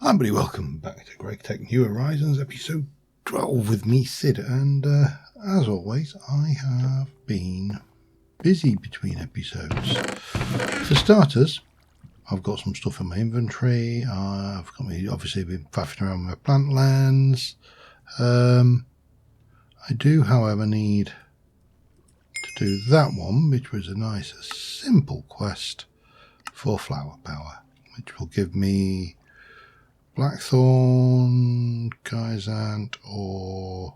Hi everybody, welcome back to GregTech New Horizons episode 12 with me, Sid, and as always I have been busy between episodes. For starters, I've got some stuff in my inventory. Obviously been faffing around with my plant lands. I do however need to do that one, which was a nice simple quest for flower power, which will give me Blackthorn, Geyzant, or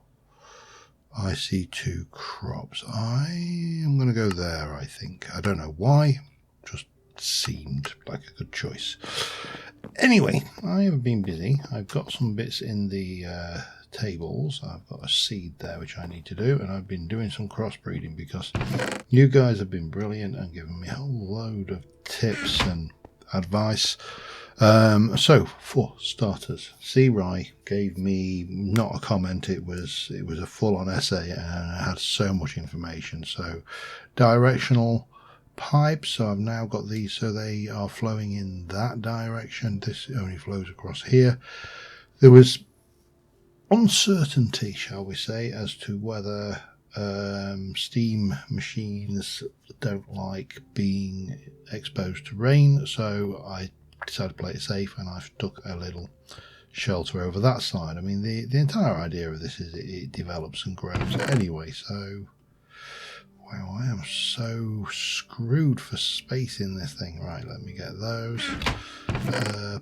IC2 crops. I am going to go there, I think. I don't know why, just seemed like a good choice. Anyway, I have been busy. I've got some bits in the tables. I've got a seed there which I need to do, and I've been doing some crossbreeding because you guys have been brilliant and given me a whole load of tips and advice. So for starters, C. Rye gave me not a comment, it was a full-on essay, and it had so much information. So directional pipes, so I've now got these so they are flowing in that direction. This only flows across here. There was uncertainty, shall we say, as to whether steam machines don't like being exposed to rain, so I decided to play it safe and I've stuck a little shelter over that side. I mean, the entire idea of this is it develops and grows anyway, so wow, I am so screwed for space in this thing. Right, let me get those,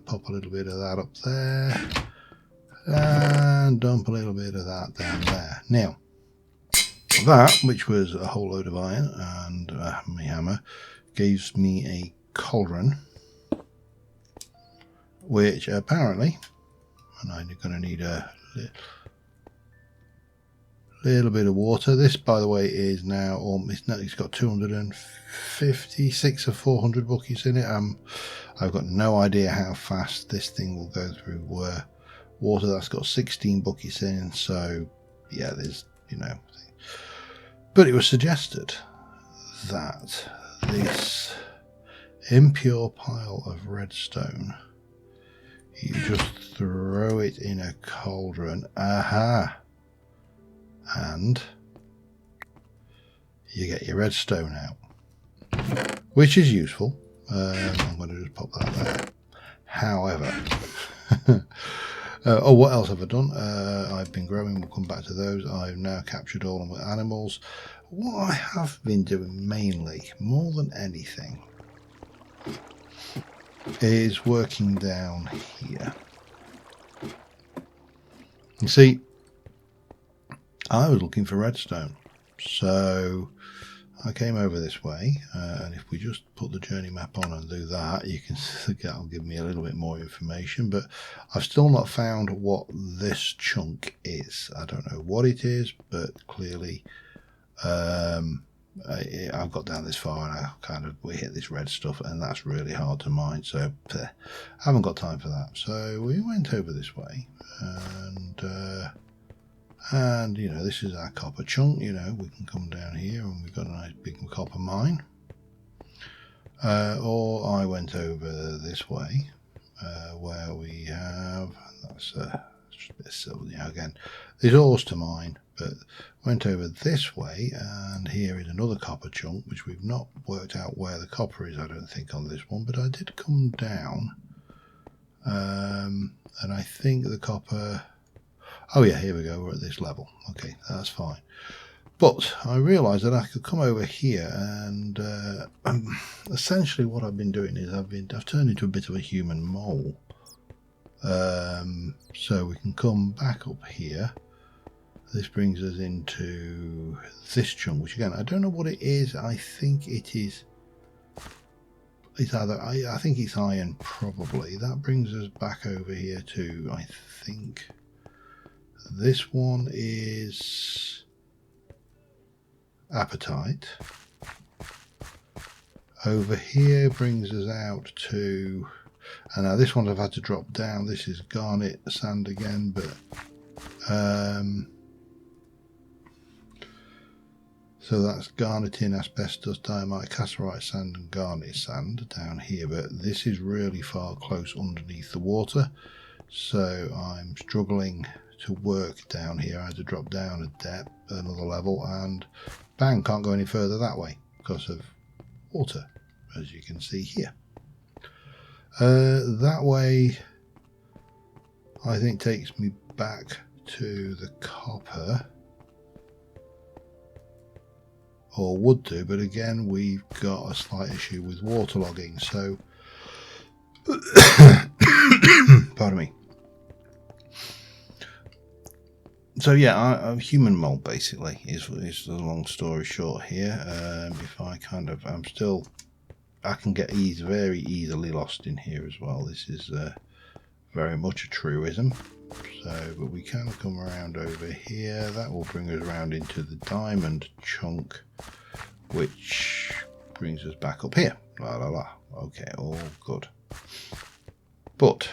pop a little bit of that up there and dump a little bit of that down there. Now that, which was a whole load of iron and my hammer, gives me a cauldron, which apparently, and I'm going to need a little bit of water. This, by the way, is now it's got 256 of 400 buckets in it. I've got no idea how fast this thing will go through water. That's got 16 buckets in, so yeah, there's, you know. But it was suggested that this impure pile of redstone, you just throw it in a cauldron, and you get your redstone out, which is useful. I'm going to just pop that there. However, what else have I done? I've been growing, we'll come back to those. I've now captured all of my animals. What I have been doing mainly, more than anything, is working down here. You see, I was looking for redstone, so I came over this way, and if we just put the journey map on and do that, you can see that'll give me a little bit more information. But I've still not found what this chunk is. I don't know what it is, but clearly I've got down this far and we hit this red stuff, and that's really hard to mine, so I haven't got time for that. So we went over this way, and you know, this is our copper chunk. You know, we can come down here and we've got a nice big copper mine. Or I went over this way, where we have, that's just a bit of silver. Yeah, again, there's ores to mine, but went over this way, and here is another copper chunk, which we've not worked out where the copper is, I don't think, on this one, but I did come down, and I think the copper, oh yeah, here we go, we're at this level. Okay, that's fine. But I realised that I could come over here, and essentially what I've been doing is I've turned into a bit of a human mole. So we can come back up here. This brings us into this chunk, which again, I don't know what it is. I think it is, it's either, I think it's iron, probably. That brings us back over here to, I think this one is apatite. Over here brings us out to, and now this one I've had to drop down. This is garnet sand again, but so that's garnetin, asbestos, diamite, cassiterite sand and garnet sand down here, but this is really far close underneath the water. So I'm struggling to work down here. I had to drop down a depth, another level, and bang, can't go any further that way because of water, as you can see here. That way I think takes me back to the copper, or would do, but again we've got a slight issue with waterlogging, so pardon me. So yeah, human mold basically is the long story short here. If I I can get very easily lost in here as well. This is very much a truism. So, but we can come around over here. That will bring us around into the diamond chunk, which brings us back up here. La la la. Okay, all good. But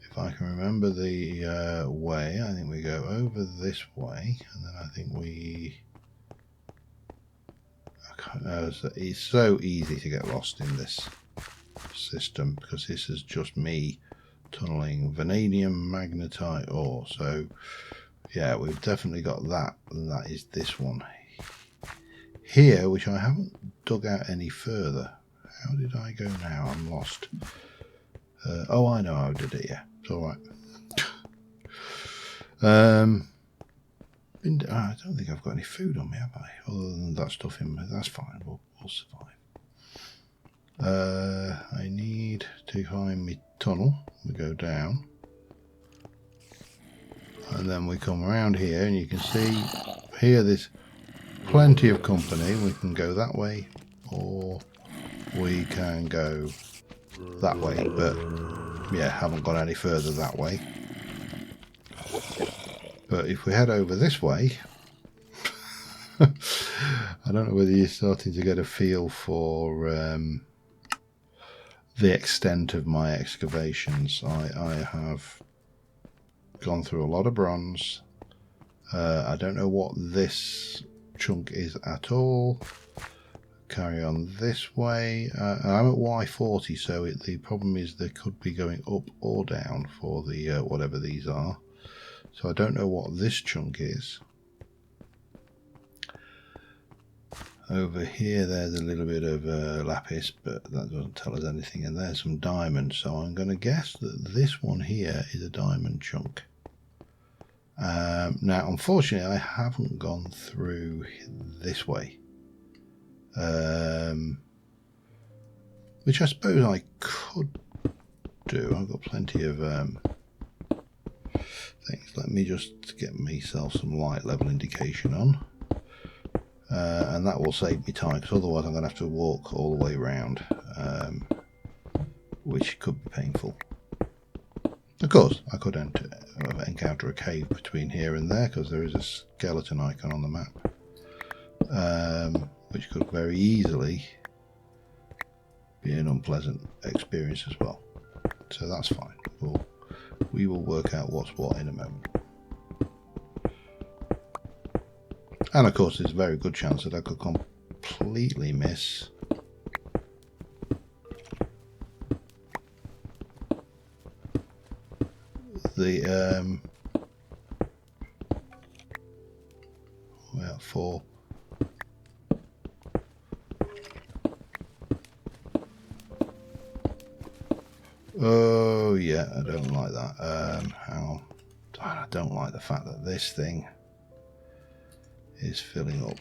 if I can remember the way, I think we go over this way, and then I think it's so easy to get lost in this system because this is just me tunneling vanadium magnetite ore. So yeah, we've definitely got that, and that is this one here, which I haven't dug out any further. How did I go now? I'm lost. Oh, I know how I did it. Yeah, it's all right. I don't think I've got any food on me, have I? Other than that stuff in me. That's fine. We'll survive. I need to find my tunnel. We go down, and then we come around here, and you can see here there's plenty of company. We can go that way, or we can go that way, but yeah, haven't gone any further that way. But if we head over this way, I don't know whether you're starting to get a feel for the extent of my excavations. I have gone through a lot of bronze. I don't know what this chunk is at all. Carry on this way. I'm at Y40, so the problem is they could be going up or down for the whatever these are. So I don't know what this chunk is. Over here there's a little bit of lapis, but that doesn't tell us anything, and there's some diamonds, so I'm going to guess that this one here is a diamond chunk. Now unfortunately I haven't gone through this way, which I suppose I could do. I've got plenty of things. Let me just get myself some light level indication on. And that will save me time, because otherwise I'm going to have to walk all the way around, which could be painful. Of course, I could encounter a cave between here and there, because there is a skeleton icon on the map, which could very easily be an unpleasant experience as well. So that's fine. We will work out what's what in a moment. And of course there's a very good chance that I could completely miss the well, 4. Oh yeah, I don't like that. I don't like the fact that this thing is filling up.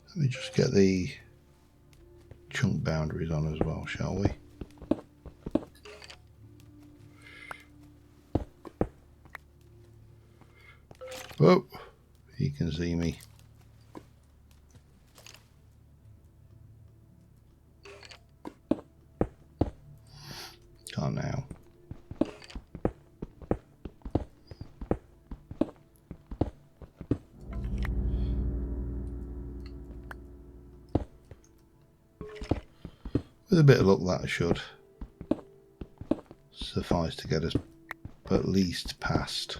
Let me just get the chunk boundaries on as well, shall we? Oh, you can see me. Can't now. With a bit of luck that should suffice to get us at least past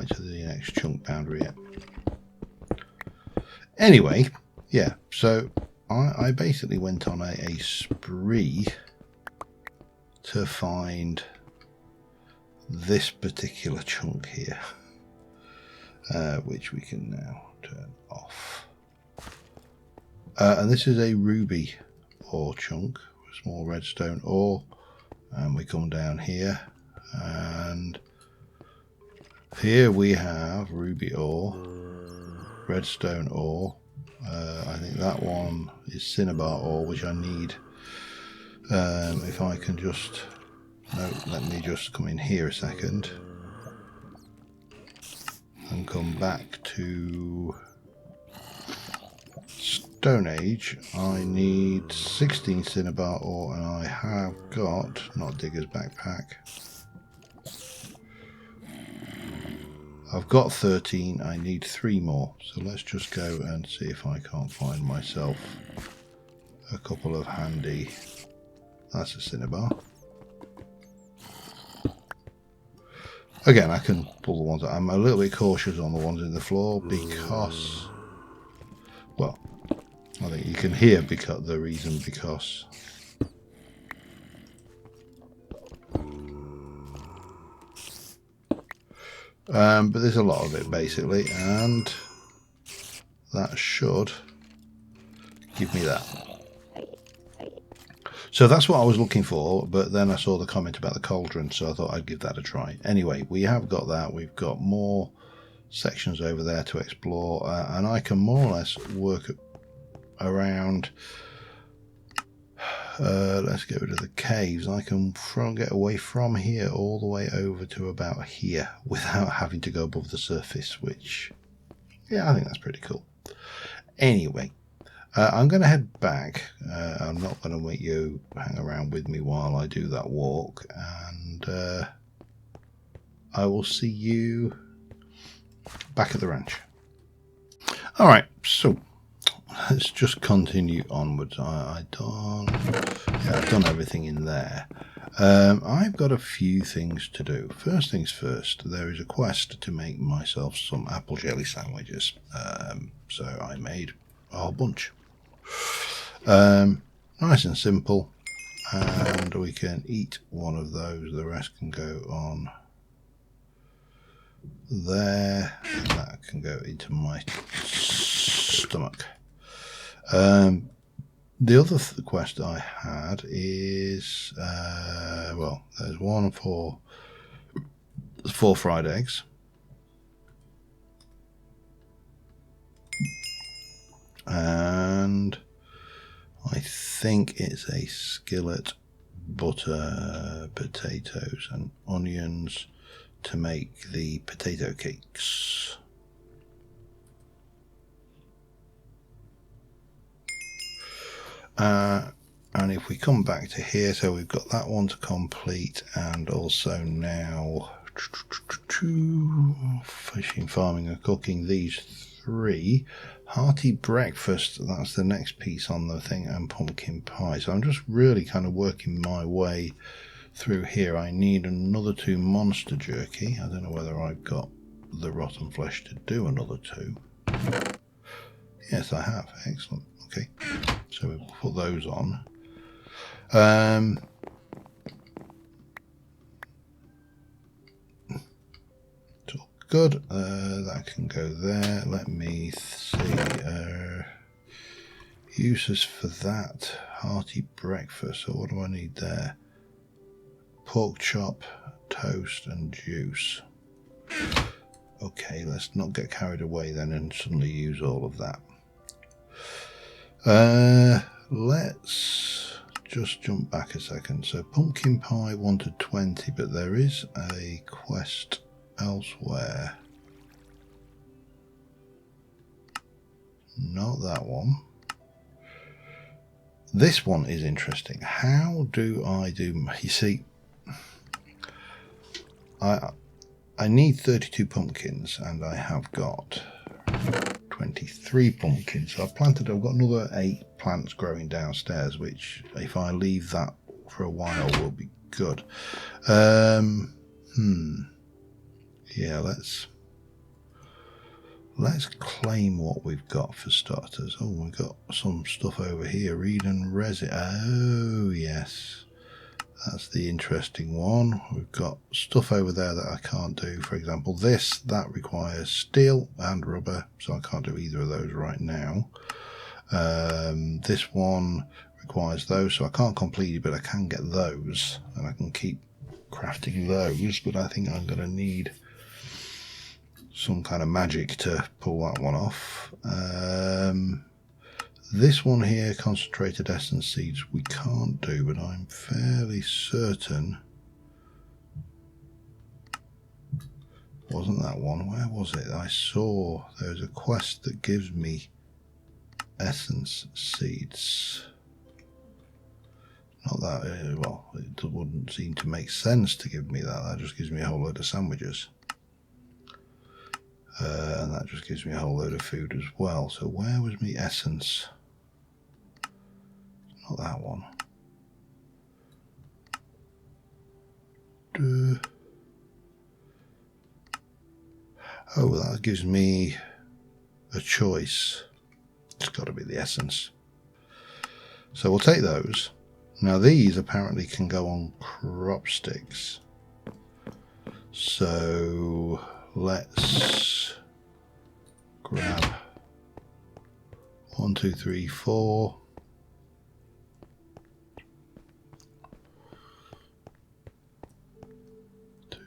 quite to the next chunk boundary yet. Anyway, yeah, so I basically went on a spree to find this particular chunk here, which we can now turn off. And this is a ruby ore chunk, small redstone ore, and we come down here, and here we have ruby ore, redstone ore. I think that one is cinnabar ore, which I need. If I can just, no, let me just come in here a second and come back to Stone Age. I need 16 cinnabar ore, and I have got, not Digger's backpack, I've got 13, I need 3 more. So let's just go and see if I can't find myself a couple of handy, that's a cinnabar. Again, I can pull the ones that I'm a little bit cautious on the ones in the floor because, well, I think you can hear because the reason because but there's a lot of it basically, and that should give me that. So that's what I was looking for, but then I saw the comment about the cauldron, so I thought I'd give that a try. Anyway, we have got that. We've got more sections over there to explore, and I can more or less work around. Let's get rid of the caves. I can get away from here all the way over to about here without having to go above the surface, which, yeah, I think that's pretty cool. Anyway, I'm going to head back. I'm not going to make you hang around with me while I do that walk, and I will see you back at the ranch. All right, so let's just continue onwards. I've done everything in there. I've got a few things to do. First things first, there is a quest to make myself some apple jelly sandwiches. So I made a whole bunch. Nice and simple, and we can eat one of those. The rest can go on there, and that can go into my stomach. The other quest I had is, well, there's one for 4 fried eggs. And I think it's a skillet, butter, potatoes and onions to make the potato cakes. And if we come back to here, so we've got that one to complete, and also now fishing, farming and cooking, these 3. Hearty breakfast, that's the next piece on the thing, and pumpkin pie. So I'm just really kind of working my way through here. I need another 2 monster jerky. I don't know whether I've got the rotten flesh to do another 2. Yes, I have. Excellent. Okay, so we'll put those on. It's all good. That can go there. Let me see. Uses for that. Hearty breakfast. So what do I need there? Pork chop, toast and juice. Okay, let's not get carried away then and suddenly use all of that. Let's just jump back a second. So pumpkin pie wanted 20, but there is a quest elsewhere. Not that one. This one is interesting. How do I do? You see, I need 32 pumpkins, and I have got 23 pumpkins. So I've got another 8 plants growing downstairs, which if I leave that for a while will be good. Yeah, let's Let's claim what we've got for starters. Oh, we've got some stuff over here. Read and resin. Oh, yes. That's the interesting one. We've got stuff over there that I can't do. For example, that requires steel and rubber, so I can't do either of those right now. This one requires those, so I can't complete it, but I can get those, and I can keep crafting those, but I think I'm going to need some kind of magic to pull that one off. This one here, concentrated essence seeds, we can't do, but I'm fairly certain. Wasn't that one? Where was it? I saw there's a quest that gives me essence seeds. Not that, well, it wouldn't seem to make sense to give me that. That just gives me a whole load of sandwiches. And that just gives me a whole load of food as well. So where was my essence? Not that one. Oh, that gives me a choice. It's got to be the essence. So we'll take those. Now these apparently can go on crop sticks. So let's grab 1, 2, 3, 4. 2,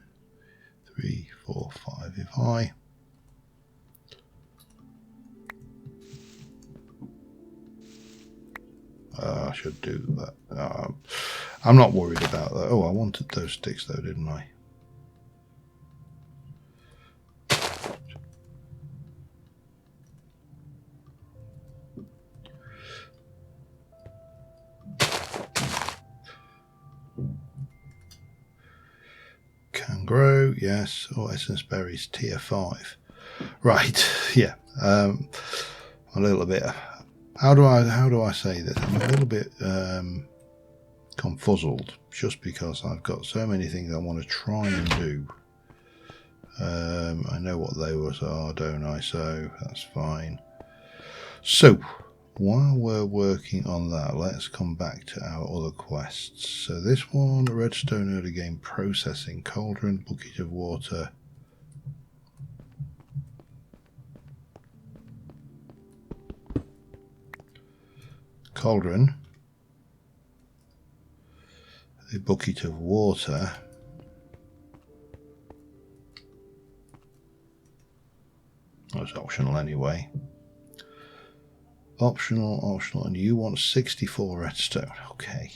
3, 4, 5. If I should do that. I'm not worried about that. Oh, I wanted those sticks though, didn't I? Can grow, yes. Or essence berries, tier 5. Right, yeah. A little bit. How do I say this? I'm a little bit confuzzled, just because I've got so many things I want to try and do. I know what those are, don't I? So that's fine. So while we're working on that, let's come back to our other quests. So this one, redstone early game processing, cauldron, bucket of water. Cauldron, a bucket of water, that's optional anyway. Optional, and you want 64 redstone. Okay.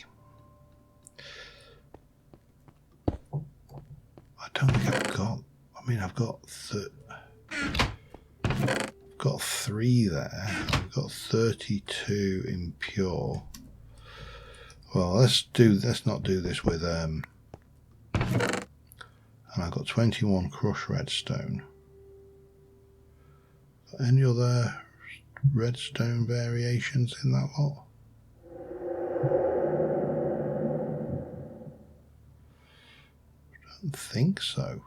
I don't think I've got. I mean, I've got 3 there. I've got 32 impure. Well, let's not do this with and I've got 21 crushed redstone. Any other redstone variations in that lot? I don't think so.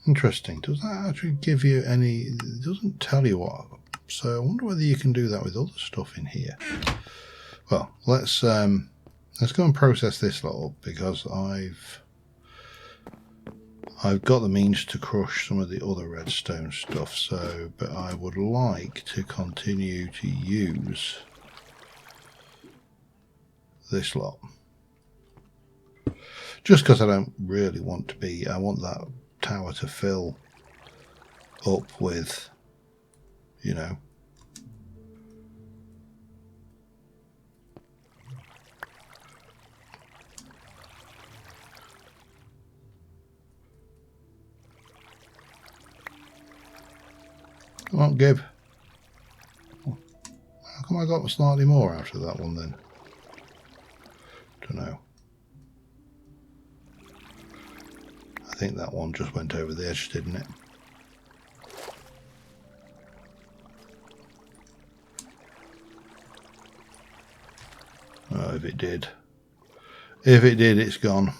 Interesting. Does that actually give you any? It doesn't tell you what. So I wonder whether you can do that with other stuff in here. Well, let's go and process this lot up, because I've got the means to crush some of the other redstone stuff. So, but I would like to continue to use this lot, just because I don't really want to be. I want that tower to fill up with, you know, come on, Gib. How come I got slightly more out of that one then? Don't know. I think that one just went over the edge, didn't it? What if it did? If it did, it's gone.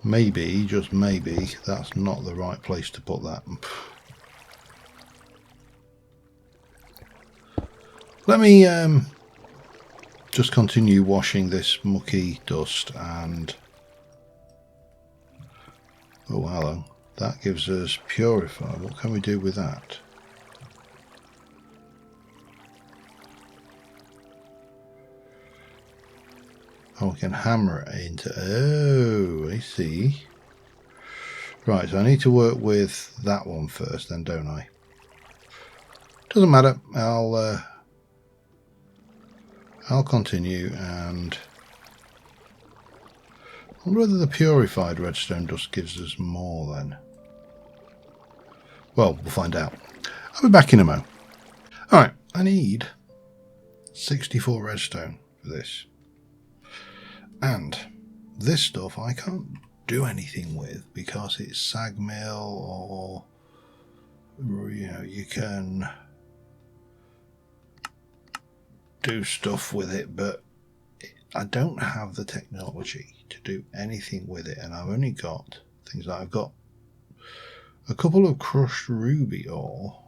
Maybe, just maybe, that's not the right place to put that. Let me just continue washing this mucky dust and... Oh, hello. That gives us purify. What can we do with that? Oh, we can hammer it into... Oh, I see. Right, so I need to work with that one first then, don't I? Doesn't matter. I'll continue, and I wonder whether the purified redstone dust gives us more then. Well, we'll find out. I'll be back in a mo. Alright, I need 64 redstone for this. And this stuff I can't do anything with because it's sag mill, or you can do stuff with it, but I don't have the technology to do anything with it, and I've only got things like I've got a couple of crushed ruby ore,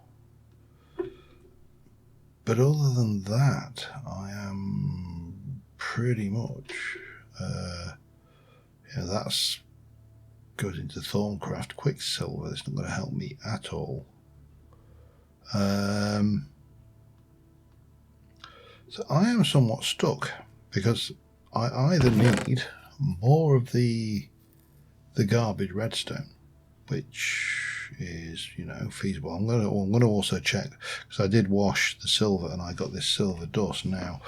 but other than that I am pretty much that's goes into Thorncraft. Quicksilver, that's not going to help me at all. So I am somewhat stuck because I either need more of the garbage redstone, which is feasible. I'm going to also check, because I did wash the silver and I got this silver dust. Now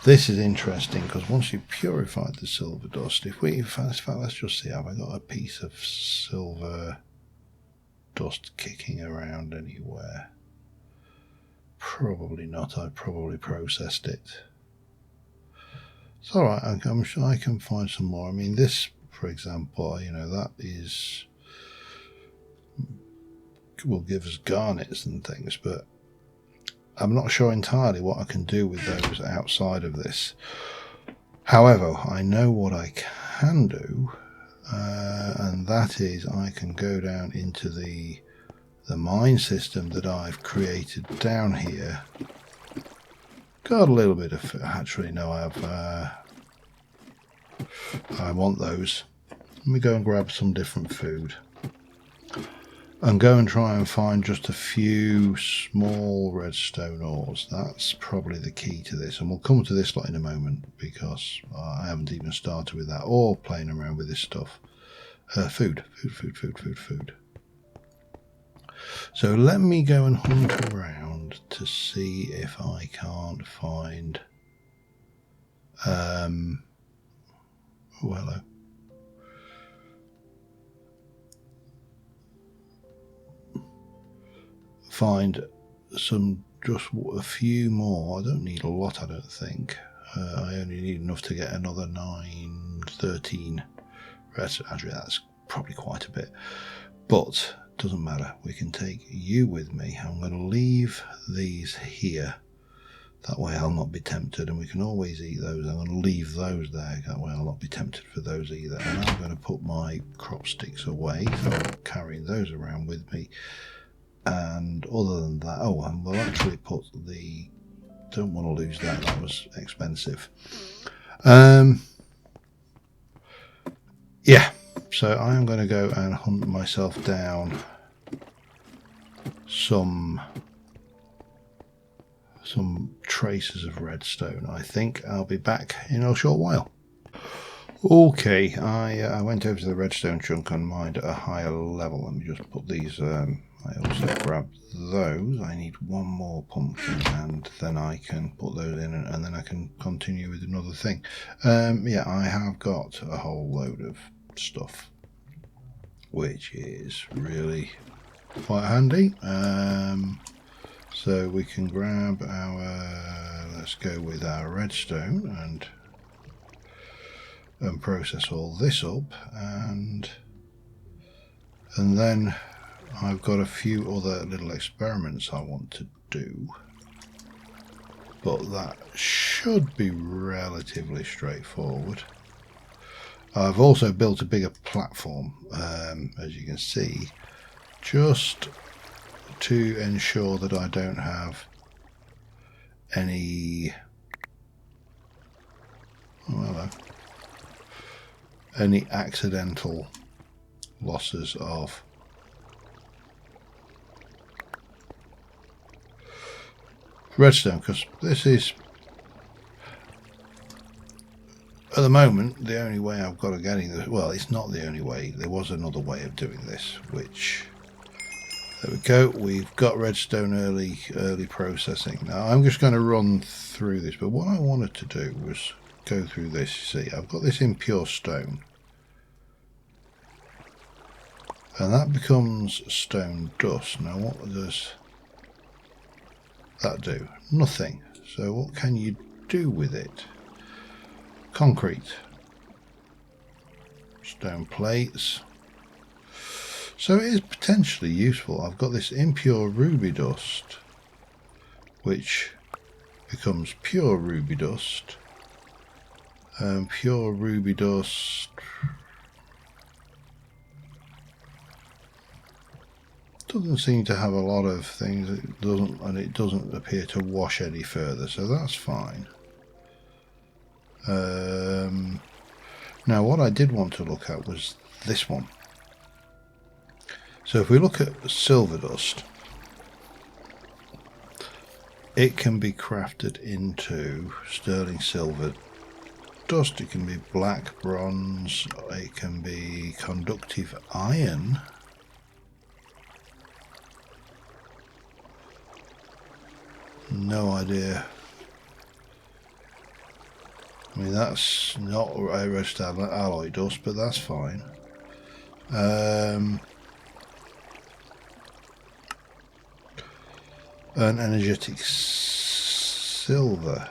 this is interesting because once you've purified the silver dust, in fact let's just see, have I got a piece of silver dust kicking around anywhere? Probably not. I probably processed it. It's alright, I'm sure I can find some more. I mean, this, for example, that will give us garnets and things, but I'm not sure entirely what I can do with those outside of this. However, I know what I can do, and that is I can go down into the mine system that I've created down here. Got a little bit of... Actually, no, I want those. Let me go and grab some different food and go and try and find just a few small redstone ores. That's probably the key to this, and we'll come to this lot in a moment because I haven't even started with that or playing around with this stuff. Food. So let me go and hunt around to see if I can't find oh, hello. Find some, just a few more. I don't need a lot, I don't think. I only need enough to get another 13 redstone. Actually, that's probably quite a bit, but doesn't matter. We can take you with me. I'm going to leave these here. That way I'll not be tempted, and we can always eat those. I'm going to leave those there. That way I'll not be tempted for those either. And I'm going to put my crop sticks away, so I'm carrying those around with me. And other than that, oh, and we'll actually put the... Don't want to lose that. That was expensive. Yeah. So I am going to go and hunt myself down some traces of redstone. I think I'll be back in a short while. Okay, I went over to the redstone chunk and mined at a higher level. Let me just put these, I also grabbed those. I need one more pumpkin and then I can put those in, and then I can continue with another thing. Yeah, I have got a whole load of stuff, which is really quite handy. So we can grab our, let's go with our redstone and process all this up, and then I've got a few other little experiments I want to do. but that should be relatively straightforward. I've also built a bigger platform, as you can see, just to ensure that I don't have any accidental losses of redstone, because this is at the moment the only way I've got of getting this. Well, it's not the only way. There was another way of doing this, which, there we go, we've got redstone early processing. Now I'm just going to run through this, but what I wanted to do was go through this. You see, I've got this impure stone, and that becomes stone dust. Now what does that do? Nothing. So what can you do with it? Concrete, stone plates. So it is potentially useful. I've got this impure ruby dust, which becomes pure ruby dust. Pure ruby dust doesn't seem to have a lot of things. It doesn't appear to wash any further, so that's fine. Now what I did want to look at was this one. So if we look at silver dust, it can be crafted into sterling silver dust. It can be black bronze, it can be conductive iron. No idea. I mean, that's not a redstone alloy dust, but that's fine. An energetic silver,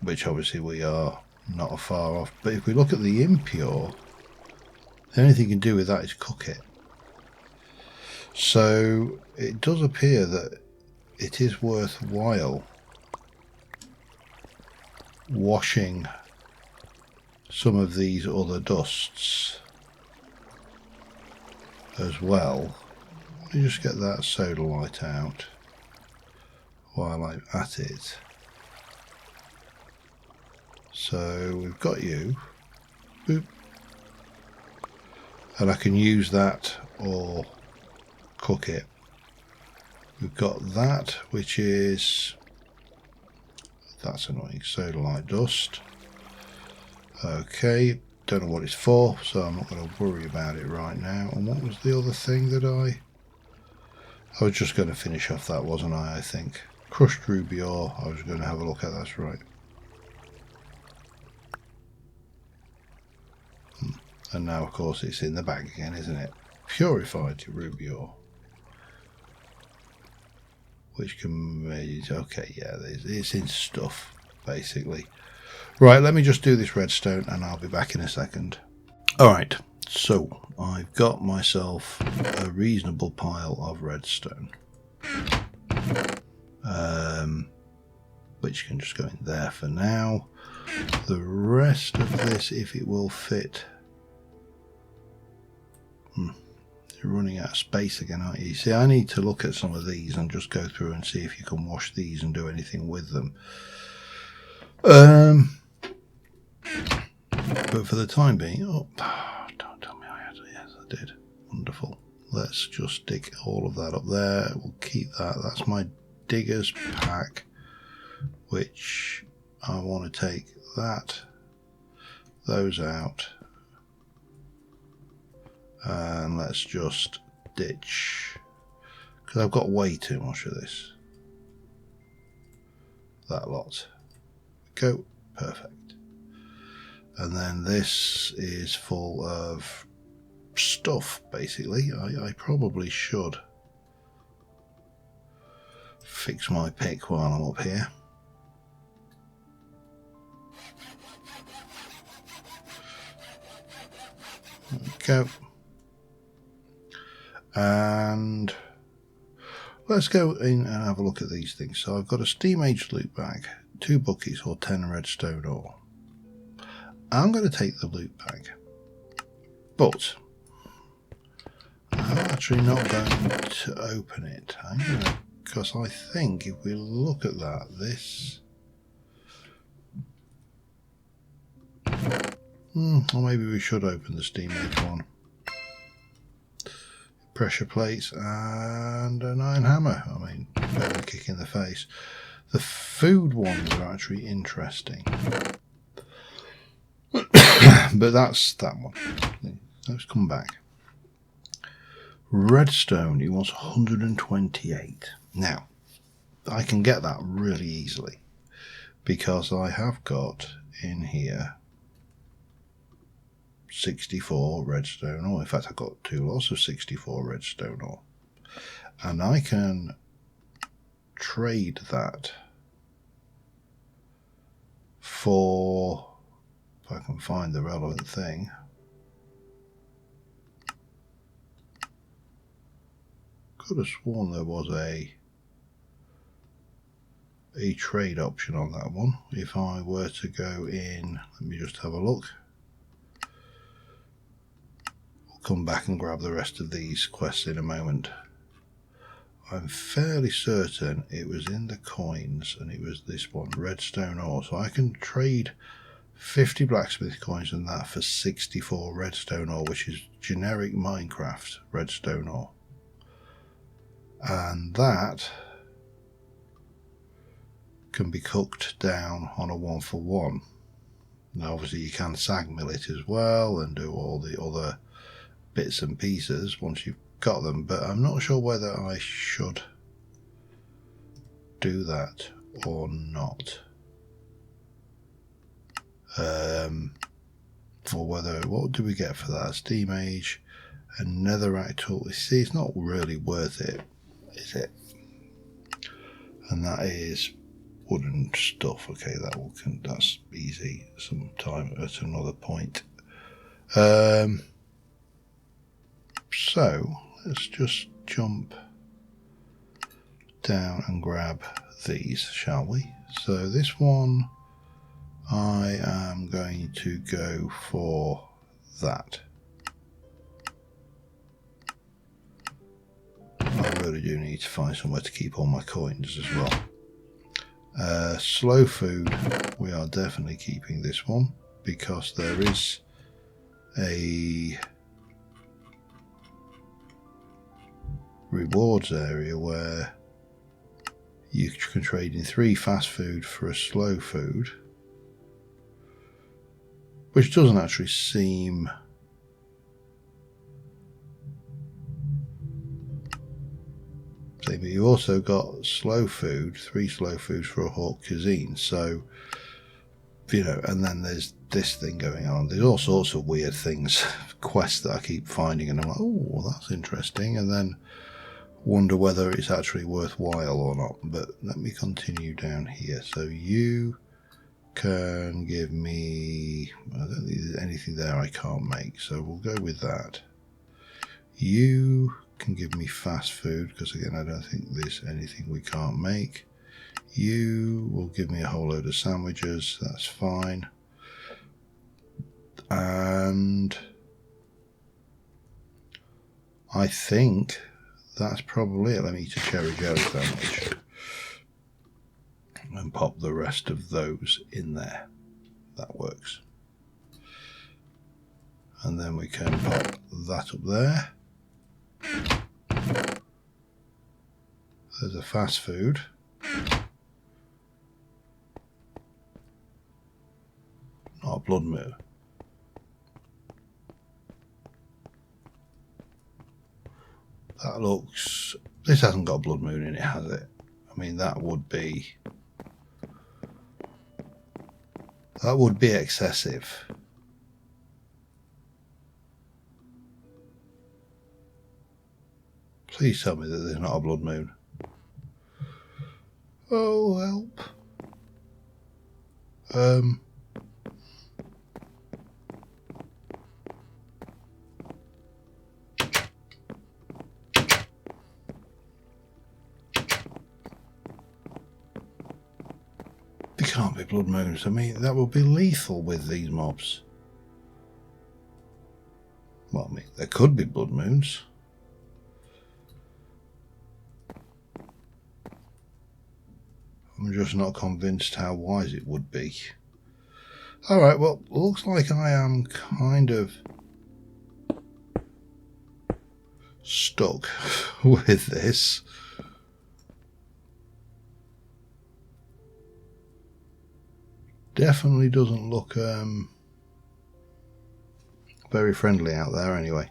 which obviously we are not far off. But if we look at the impure, the only thing you can do with that is cook it. So it does appear that it is worthwhile washing some of these other dusts as well. Let me just get that soda light out while I'm at it. So we've got you. Boop. And I can use that or cook it. We've got that, which is, that's annoying, soda light dust. Okay, don't know what it's for, so I'm not going to worry about it right now. And what was the other thing that I was just going to finish off that, wasn't I think. Crushed ruby ore, I was going to have a look at, that's right. And now, of course, it's in the bag again, isn't it? Purified ruby ore. Which can be, okay, yeah, it's in stuff, basically. Right, let me just do this redstone and I'll be back in a second. Alright, so I've got myself a reasonable pile of redstone. Which can just go in there for now. The rest of this, if it will fit... You're running out of space again, aren't you? See, I need to look at some of these and just go through and see if you can wash these and do anything with them. But for the time being, don't tell me I had to. Yes, I did. Wonderful. Let's just stick all of that up there. We'll keep that. That's my digger's pack, which I want to take those out. And let's just ditch, because I've got way too much of this. That lot. Go. Perfect. And then this is full of stuff, basically. I probably should fix my pick while I'm up here. There we go. And let's go in and have a look at these things. So I've got a steam age loot bag. 2 buckets or 10 redstone ore. I'm going to take the loot bag, but I'm actually not going to open it. Because I think if we look at that, this... or maybe we should open the steam age one. Pressure plates and an iron hammer. I mean, better than a kick in the face. The food ones are actually interesting. But that's that one. Let's come back. Redstone, he wants 128. Now, I can get that really easily because I have got in here 64 redstone ore. In fact, I've got 2 lots of 64 redstone ore. And I can trade that for, if I can find the relevant thing, could have sworn there was a trade option on that one. If I were to go in, let me just have a look. We'll come back and grab the rest of these quests in a moment. I'm fairly certain it was in the coins and it was this one, redstone ore. So I can trade 50 blacksmith coins and that for 64 redstone ore, which is generic Minecraft redstone ore. And that can be cooked down on a 1-for-1. Now obviously you can sag mill it as well and do all the other bits and pieces once you've got them, but I'm not sure whether I should do that or not. For whether, what do we get for that? Steam age and netherrack tool. See, it's not really worth it, is it? And that is wooden stuff. Okay, that's easy sometime at another point. So let's just jump down and grab these, shall we? So this one, I am going to go for that. I really do need to find somewhere to keep all my coins as well. Slow food, we are definitely keeping this one because there is a rewards area where you can trade in 3 fast food for a slow food, which doesn't actually seem but you also got slow food, 3 slow foods for a hawk cuisine. So, you know, and then there's this thing going on. There's all sorts of weird things, quests that I keep finding, and I'm like, oh, that's interesting, and then wonder whether it's actually worthwhile or not. But let me continue down here. So you can give me, I don't think there's anything there I can't make, so we'll go with that. You can give me fast food because again I don't think there's anything we can't make. You will give me a whole load of sandwiches, that's fine. And I think that's probably it. Let me eat a cherry jelly sandwich and pop the rest of those in there. That works. And then we can pop that up there. There's a fast food. Not a blood moon. That looks... This hasn't got a blood moon in it, has it? I mean, that would be excessive. Please tell me that there's not a blood moon. Oh, help. can't be blood moons. I mean, that would be lethal with these mobs. Well, I mean, there could be blood moons. I'm just not convinced how wise it would be. Alright, well, looks like I am kind of stuck with this. Definitely doesn't look very friendly out there anyway.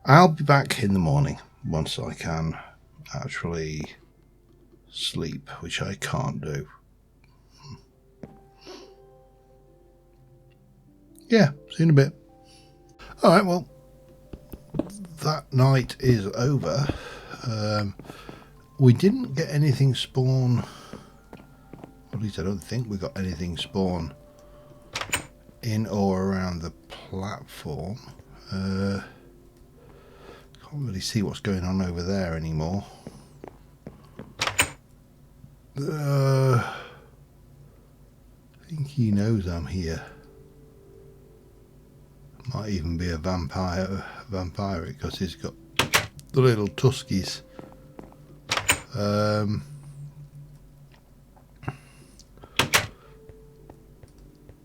I'll be back in the morning once I can actually sleep, which I can't do. Yeah, see you in a bit. Alright, well, that night is over. We didn't get anything spawn. At least I don't think we got anything spawn in or around the platform. Can't really see what's going on over there anymore. I think he knows I'm here. Might even be a vampire because he's got the little tuskies.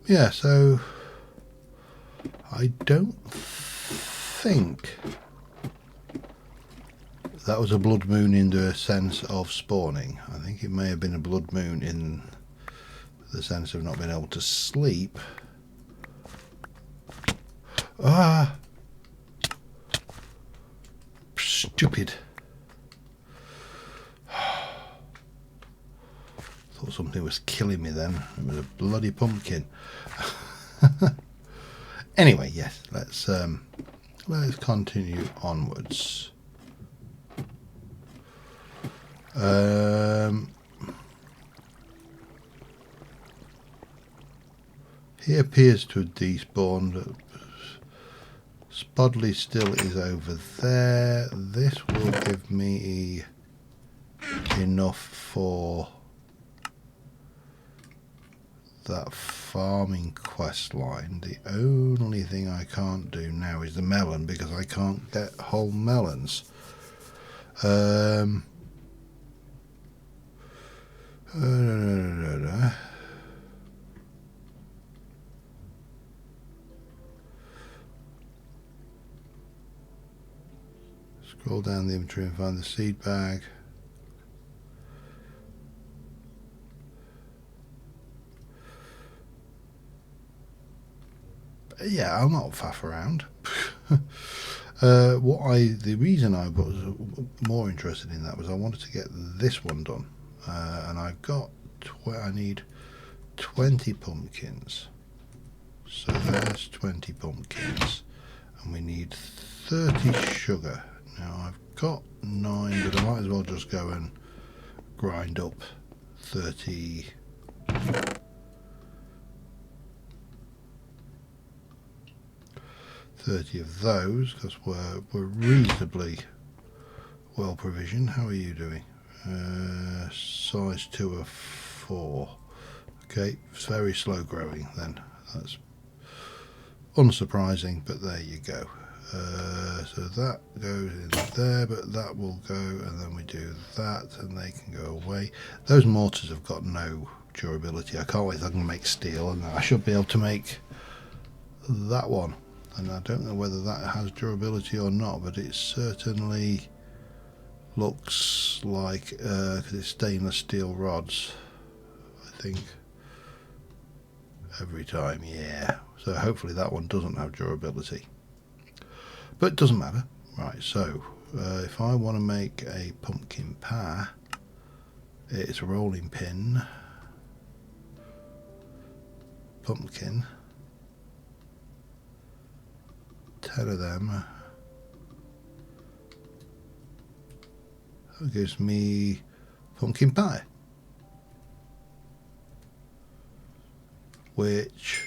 Yeah, so I don't think that was a blood moon in the sense of spawning. I think it may have been a blood moon in the sense of not being able to sleep. Ah! Stupid. Thought something was killing me then. It was a bloody pumpkin. Anyway, yes, let's continue onwards. He appears to have despawned. Spodley still is over there. This will give me enough for that farming quest line. The only thing I can't do now is the melon because I can't get whole melons. Scroll down the inventory and find the seed bag. Yeah, I'll not faff around. The reason I was more interested in that was I wanted to get this one done, and I've got I need 20 pumpkins. So there's 20 pumpkins, and we need 30 sugar. Now I've got 9, but I might as well just go and grind up 30 of those because we're reasonably well provisioned. How are you doing? Size 2 of 4. Okay, it's very slow growing then. That's unsurprising, but there you go. So that goes in there, but that will go, and then we do that, and they can go away. Those mortars have got no durability. I can't wait till I can make steel, and I should be able to make that one. And I don't know whether that has durability or not, but it certainly looks like, because it's stainless steel rods, I think, every time, yeah. So hopefully that one doesn't have durability. But it doesn't matter. Right, so if I want to make a pumpkin pie, it's a rolling pin, pumpkin, 10 of them. That gives me pumpkin pie, which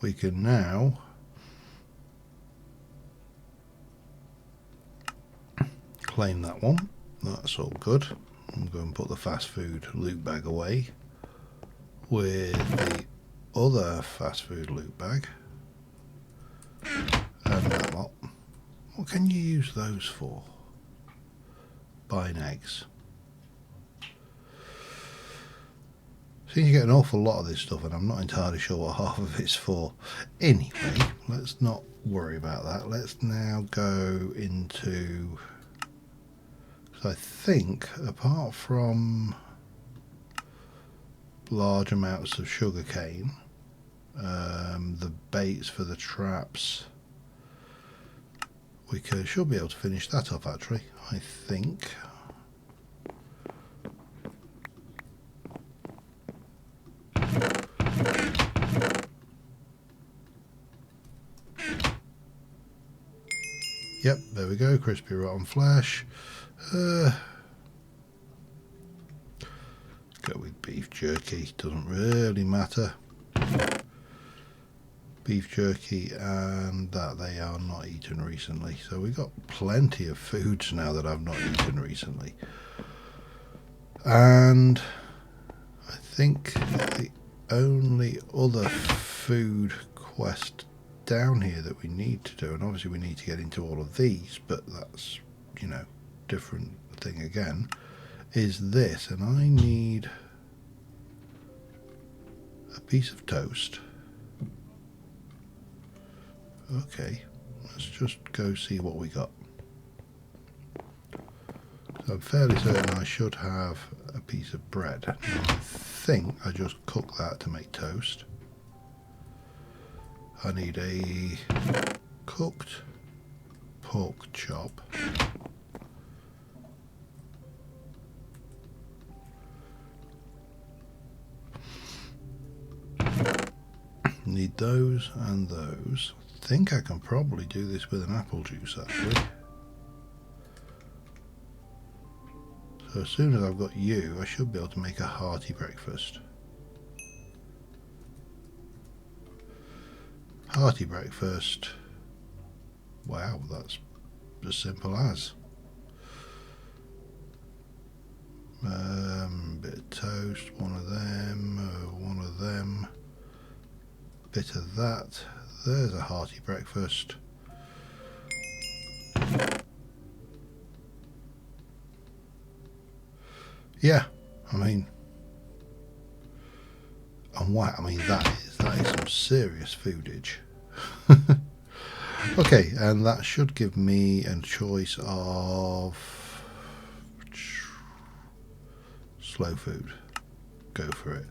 we can now claim that one. That's all good. I'm going to put the fast food loot bag away. with the other fast food loot bag and that lot. What can you use those for? Buying eggs. Seems you get an awful lot of this stuff, and I'm not entirely sure what half of it's for. Anyway, let's not worry about that. Let's now go into... because I think, apart from large amounts of sugar cane, the baits for the traps, we should be able to finish that off actually, I think. Yep, there we go, crispy rotten flesh. Go with beef jerky, doesn't really matter. Beef jerky and that they are not eaten recently. So we've got plenty of foods now that I've not eaten recently. And I think the only other food quest down here that we need to do, and obviously we need to get into all of these, but that's, you know, different thing again, is this. And I need a piece of toast. Okay, let's just go see what we got. So I'm fairly certain I should have a piece of bread. Now, I think I just cook that to make toast. I need a cooked pork chop. Need those and those. I think I can probably do this with an apple juice actually. So as soon as I've got you, I should be able to make a hearty breakfast. Hearty breakfast. Wow, that's as simple as. Bit of toast, one of them, bit of that. There's a hearty breakfast. Yeah, I mean, and wow, I mean that is some serious foodage. Okay, and that should give me a choice of slow food. Go for it.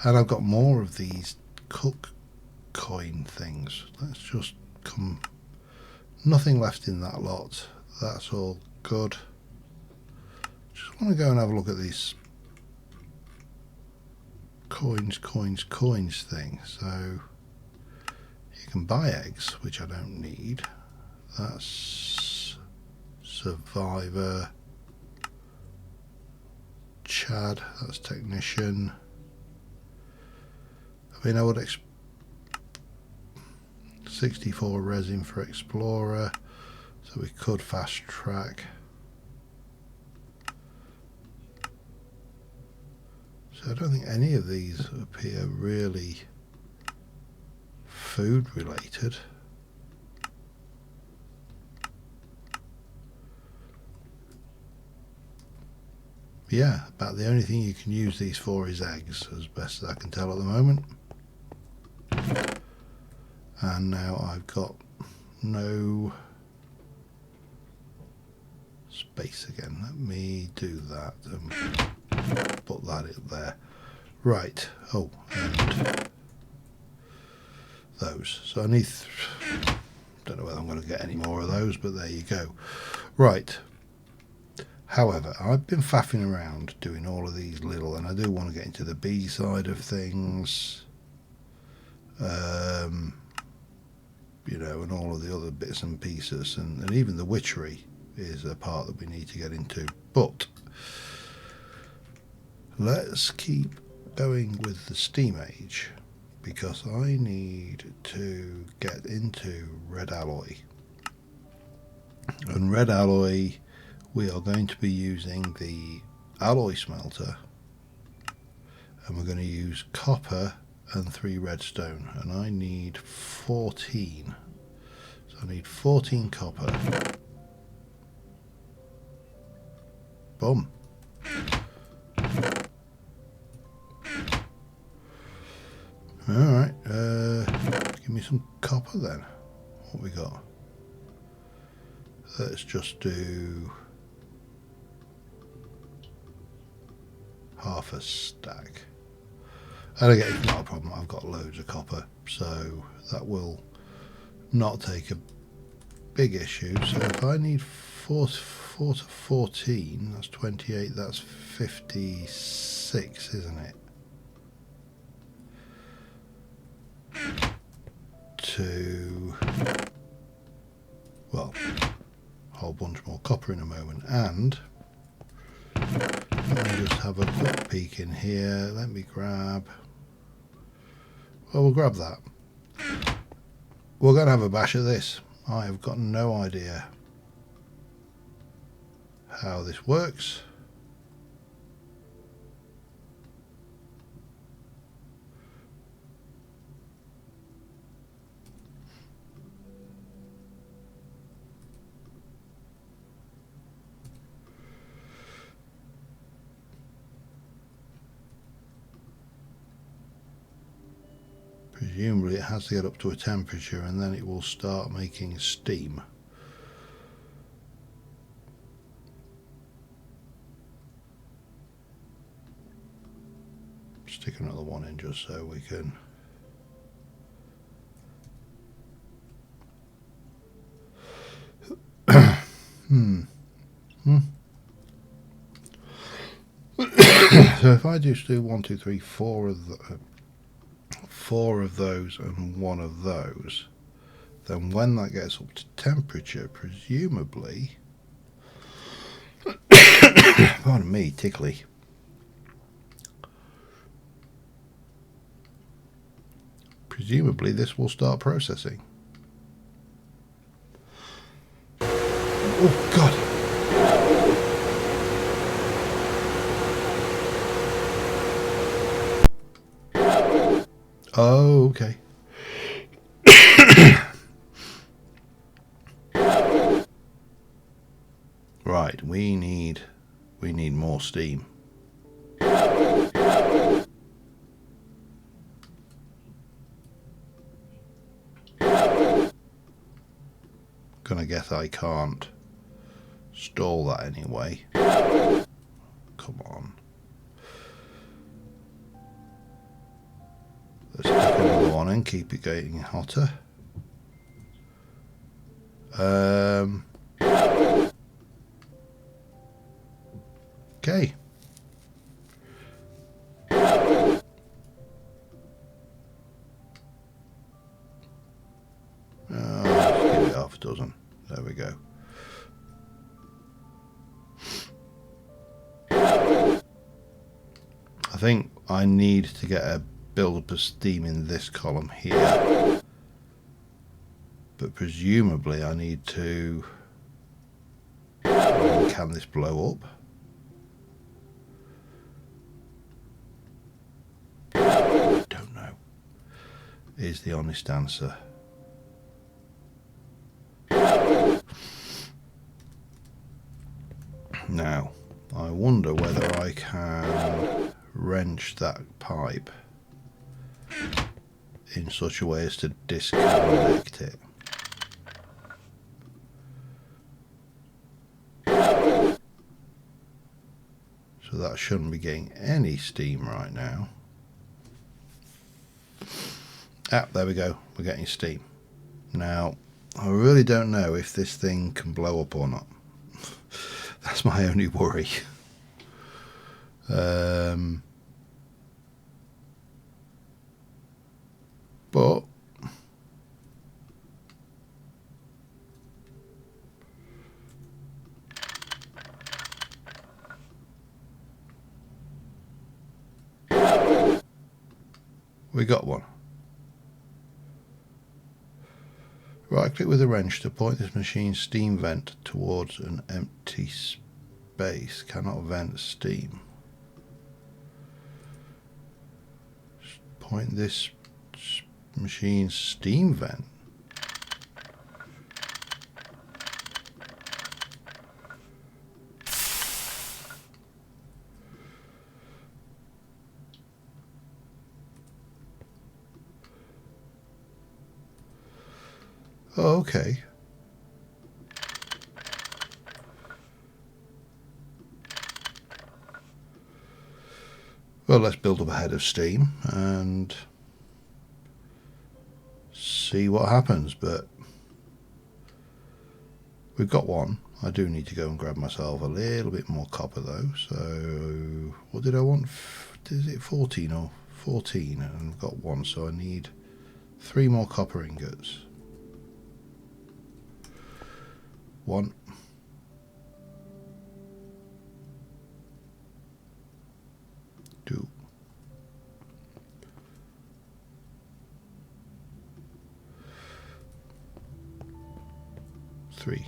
And I've got more of these cook coin things. Let's just come. Nothing left in that lot. That's all good. Just want to go and have a look at these coins thing. So you can buy eggs, which I don't need. That's survivor. Chad, that's technician. I mean, I would 64 resin for explorer, so we could fast track. So I don't think any of these appear really food related. Yeah, about the only thing you can use these for is eggs, as best as I can tell at the moment. And now I've got no space again. Let me do that and put that in there. Right. Oh, and those. So I need. Don't know whether I'm going to get any more of those, but there you go. Right. However, I've been faffing around doing all of these little, and I do want to get into the bee side of things, you know, and all of the other bits and pieces, and even the witchery is a part that we need to get into. But let's keep going with the steam age, because I need to get into red alloy. And red alloy, we are going to be using the alloy smelter, and we're going to use copper and 3 redstone, and I need 14. So I need 14 copper. Boom. Alright, give me some copper then. What we got? Let's just do half a stack. And again, it's not a problem, I've got loads of copper, so that will not take a big issue. So if I need 4 to 14, that's 28, that's 56, isn't it? To, well, a whole bunch more copper in a moment. And let me just have a quick peek in here. Let me grab, well, we'll grab that. We're going to have a bash at this. I have got no idea how this works. Presumably it has to get up to a temperature and then it will start making steam. Stick another one in just so we can. So if I just do 1, 2, 3, 4 of the 4 of those and 1 of those, then when that gets up to temperature, presumably, pardon me, tickly, presumably this will start processing. Oh God! Oh, okay. Right, we need more steam. Gonna guess I can't stall that anyway. Come on. Let's stick another one in, keep it getting hotter. Okay. Let's give it half a dozen. There we go. I think I need to get a build-up of steam in this column here, but presumably I need to, can this blow up? Don't know, is the honest answer. Now I wonder whether I can wrench that pipe in such a way as to disconnect it. So that shouldn't be getting any steam right now. Ah, there we go, we're getting steam. Now, I really don't know if this thing can blow up or not. That's my only worry. But we got one. Right click with the wrench to point this machine's steam vent towards an empty space. Cannot vent steam. point this machine's steam vent? Oh, okay. Well, let's build up a head of steam and see what happens, but we've got one. I do need to go and grab myself a little bit more copper though, so what did I want? Is it 14 or 14? And I've got one, so I need 3 more copper ingots. 1, 2, 3.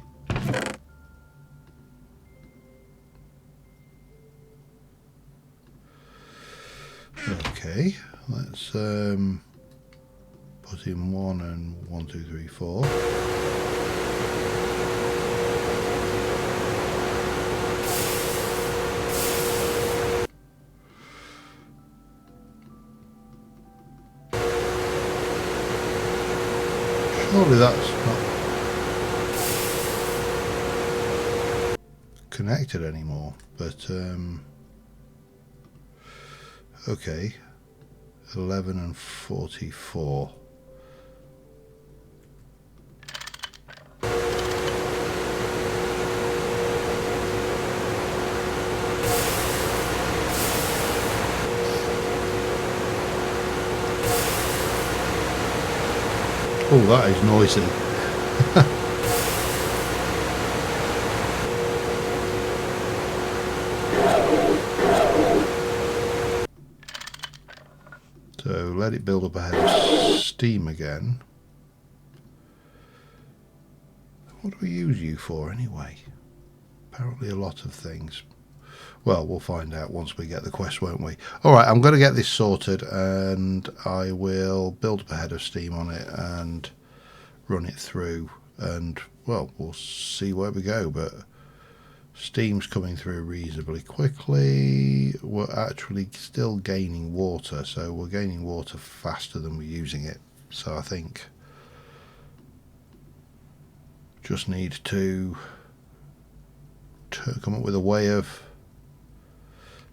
Okay, let's put in 1 and 1, 2, 3, 4. Surely that's not connected anymore, but okay, 11 and 44. Oh, that is noisy. So let it build up a head of steam again. What do we use you for anyway? Apparently a lot of things. Well, we'll find out once we get the quest, won't we? Alright, I'm going to get this sorted and I will build up a head of steam on it and run it through, and well, we'll see where we go, but steam's coming through reasonably quickly. We're actually still gaining water, so we're gaining water faster than we're using it, so I think just need to come up with a way of...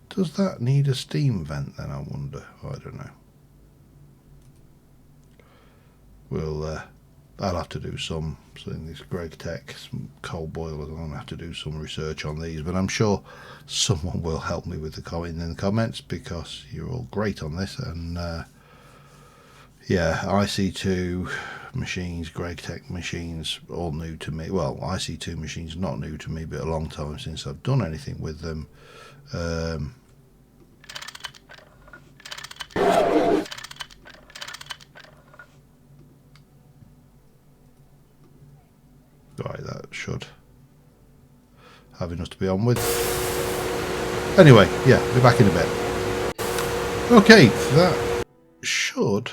Does that need a steam vent then, I wonder? I don't know. We'll I'll have to do some in this GregTech, some coal boilers. I'm going to have to do some research on these, but I'm sure someone will help me with the comment in the comments, because you're all great on this. And yeah, IC2 machines, GregTech machines, all new to me. Well, IC2 machines not new to me, but a long time since I've done anything with them. Right, that should have enough to be on with. Anyway, yeah, be back in a bit. Okay, that should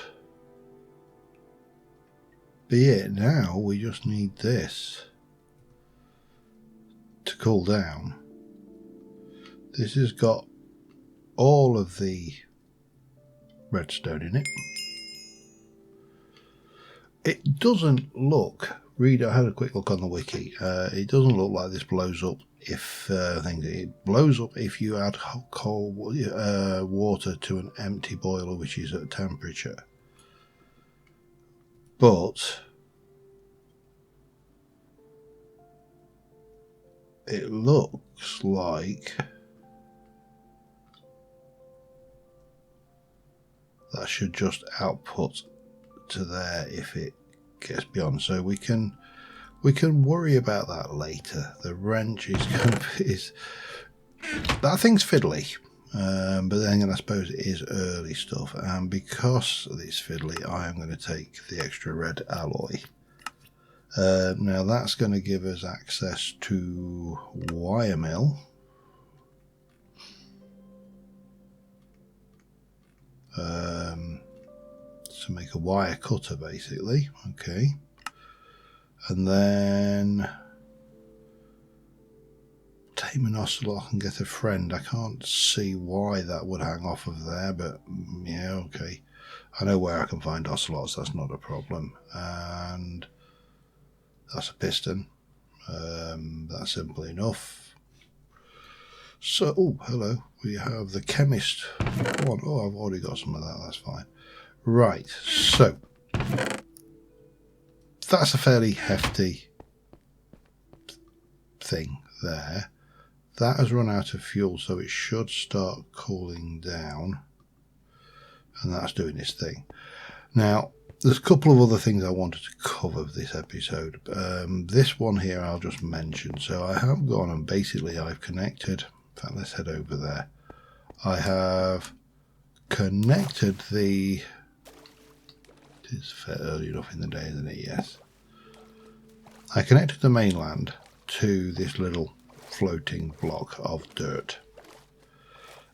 be it now. We just need this to cool down. This has got all of the redstone in it. It doesn't look... I had a quick look on the wiki. It doesn't look like this blows up if it blows up if you add cold water to an empty boiler, which is at temperature. But it looks like that should just output to there if it gets beyond, so we can worry about that later. The wrench is that thing's fiddly, but then again, I suppose it is early stuff, and because it's fiddly, I am going to take the extra red alloy. Now that's going to give us access to wire mill. to make a wire cutter, basically. Okay. And then tame an ocelot and get a friend. I can't see why that would hang off of there, but yeah, okay. I know where I can find ocelots, that's not a problem. And that's a piston. That's simple enough. So, oh, hello. We have the chemist one. Oh, I've already got some of that, that's fine. Right, so that's a fairly hefty thing there. That has run out of fuel, so it should start cooling down. And that's doing its thing. Now, there's a couple of other things I wanted to cover this episode. This one here I'll just mention. So I have gone and basically I've connected. In fact, let's head over there. I have connected the... It's fair early enough in the day, isn't it? Yes. I connected the mainland to this little floating block of dirt.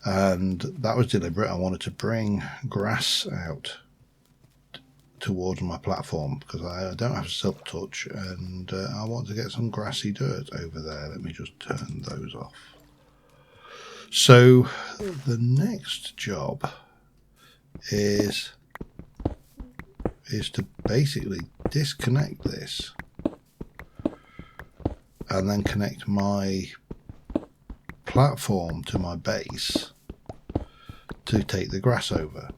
And that was deliberate. I wanted to bring grass out towards my platform because I don't have silk touch, and I want to get some grassy dirt over there. Let me just turn those off. So the next job is to basically disconnect this and then connect my platform to my base to take the grass over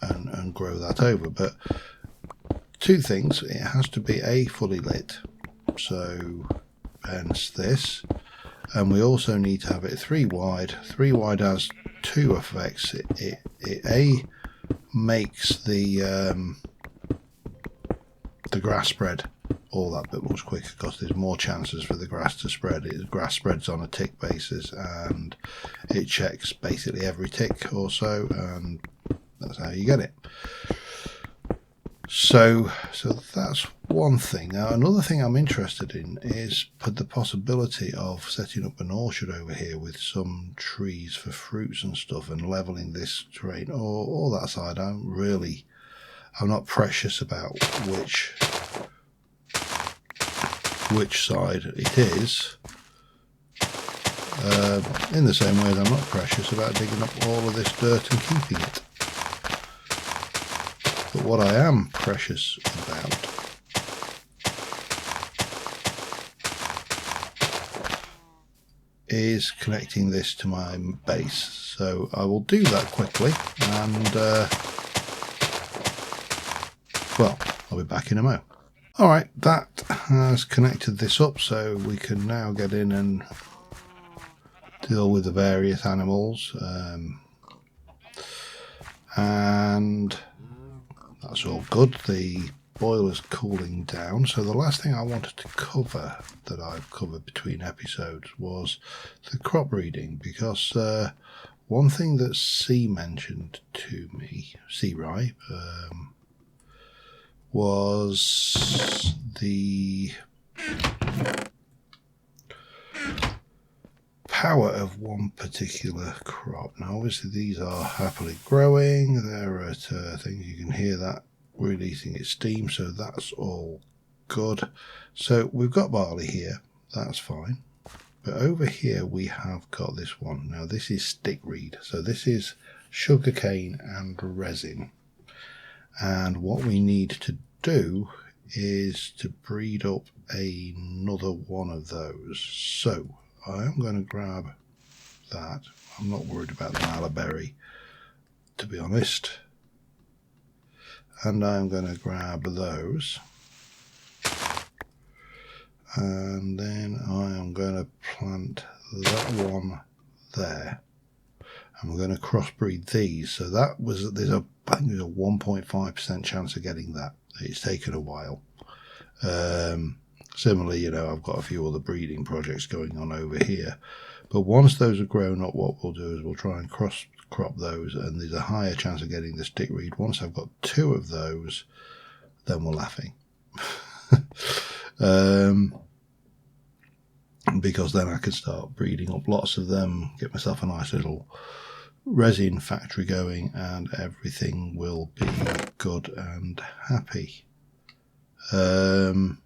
and grow that over. But two things: it has to be fully lit, so hence this, and we also need to have it 3 wide. 3 wide has two effects. It makes the grass spread all that bit much quicker because there's more chances for the grass to spread. Grass spreads on a tick basis, and it checks basically every tick or so, and that's how you get it. So that's one thing. Now, another thing I'm interested in is the possibility of setting up an orchard over here with some trees for fruits and stuff, and leveling this terrain or that side. I'm not precious about which side it is, in the same way as I'm not precious about digging up all of this dirt and keeping it. But what I am precious about is connecting this to my base. So I will do that quickly, and well, I'll be back in a mo. Alright, that has connected this up, so we can now get in and deal with the various animals, and that's all good. The boiler's cooling down. So the last thing I wanted to cover that I've covered between episodes was the crop breeding, because one thing that C mentioned to me, C. Rye, was the power of one particular crop. Now obviously these are happily growing, they're at things, you can hear that releasing its steam, so that's all good. So we've got barley here, that's fine, but over here we have got this one. Now this is stickweed, so this is sugarcane and resin, and what we need to do is to breed up another one of those. So I'm going to grab that. I'm not worried about the mallow-berry, to be honest. And I'm going to grab those. And then I am going to plant that one there. And we're going to crossbreed these. So that was, I think there's a 1.5% chance of getting that. It's taken a while. Similarly, I've got a few other breeding projects going on over here. But once those are grown up, what we'll do is we'll try and cross crop those, and there's a higher chance of getting the stickweed. Once I've got 2 of those, then we're laughing. Because then I can start breeding up lots of them, get myself a nice little resin factory going, and everything will be good and happy. So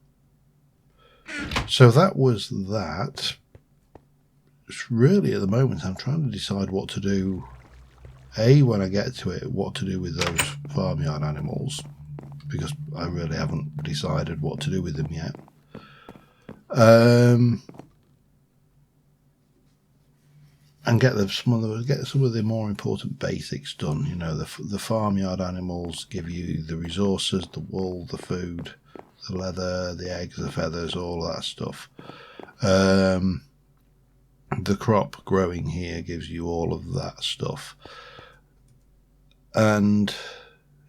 that was that. It's really, at the moment, I'm trying to decide what to do. When I get to it, what to do with those farmyard animals, because I really haven't decided what to do with them yet. And get some of the more important basics done. You know, the farmyard animals give you the resources, the wool, the food, the leather, the eggs, the feathers, all that stuff. The crop growing here gives you all of that stuff. And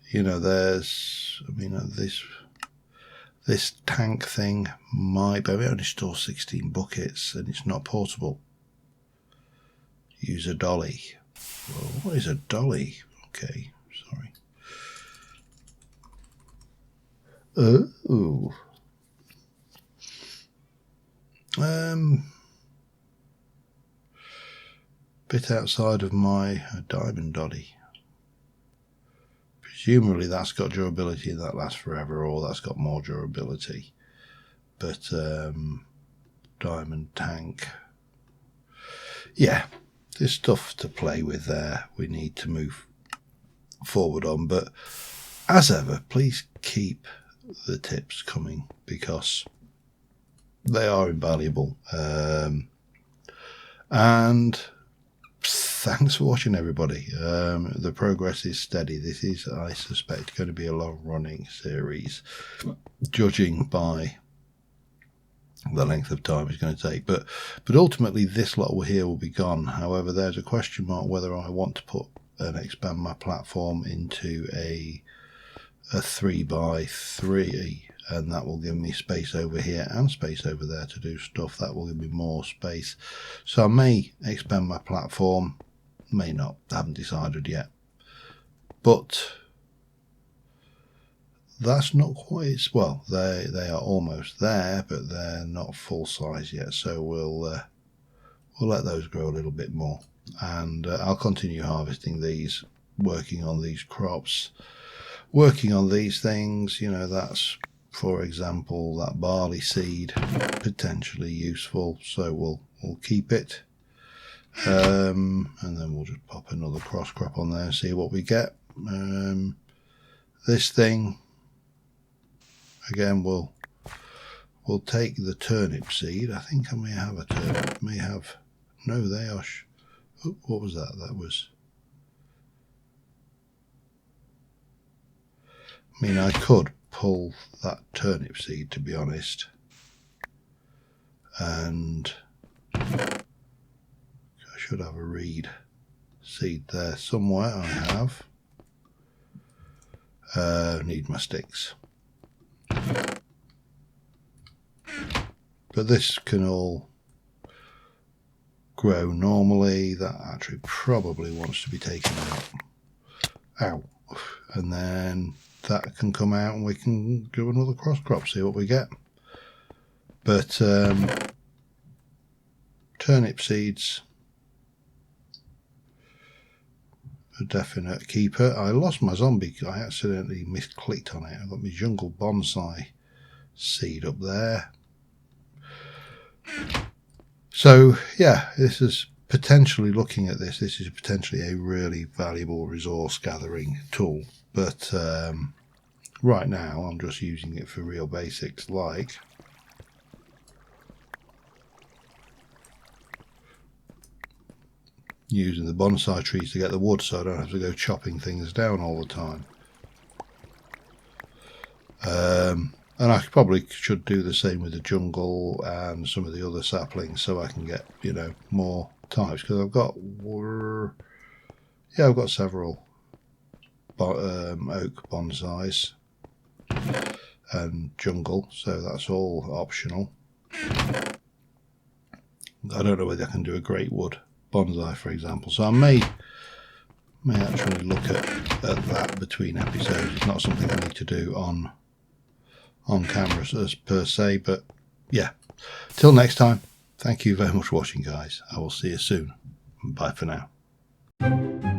you know, there's, this tank thing might, but we only store 16 buckets and it's not portable. Use a dolly. Well, what is a dolly? Okay, sorry. Oh. Bit outside of my diamond dolly. Presumably that's got durability and that lasts forever, or that's got more durability. But diamond tank. Yeah, there's stuff to play with there. We need to move forward on. But as ever, please keep the tips coming, because they are invaluable. And thanks for watching, everybody. The progress is steady. This is, I suspect, going to be a long-running series, judging by the length of time it's going to take. But ultimately, this lot here will be gone. However, there's a question mark whether I want to put and expand my platform into a 3x3, and that will give me space over here and space over there to do stuff. That will give me more space. So I may expand my platform, may not. I haven't decided yet. But that's not quite, well, they are almost there, but they're not full size yet. So we'll let those grow a little bit more, and I'll continue harvesting these, working on these crops, working on these things. You know, that's, for example, that barley seed, potentially useful, so we'll keep it, and then we'll just pop another cross crop on there and see what we get. This thing, again, we'll take the turnip seed. I think I may have a turnip, no, they are, what was that? That was, I could pull that turnip seed, to be honest, and I should have a reed seed there somewhere. I have. Need my sticks, but this can all grow normally. That actually probably wants to be taken out, and then that can come out and we can do another cross crop, see what we get. But turnip seeds, a definite keeper. I lost my zombie, I accidentally misclicked on it. I've got my jungle bonsai seed up there. So yeah, this is potentially, looking at this is potentially a really valuable resource gathering tool. But right now I'm just using it for real basics, like using the bonsai trees to get the wood, so I don't have to go chopping things down all the time. And I probably should do the same with the jungle and some of the other saplings, so I can get, you know, more types, because I've got several oak bonsais and jungle, so that's all optional. I don't know whether I can do a great wood bonsai, for example, so I may actually look at that between episodes. It's not something I need to do on camera per se, but yeah. Till next time, thank you very much for watching, guys. I will see you soon. Bye for now. bye.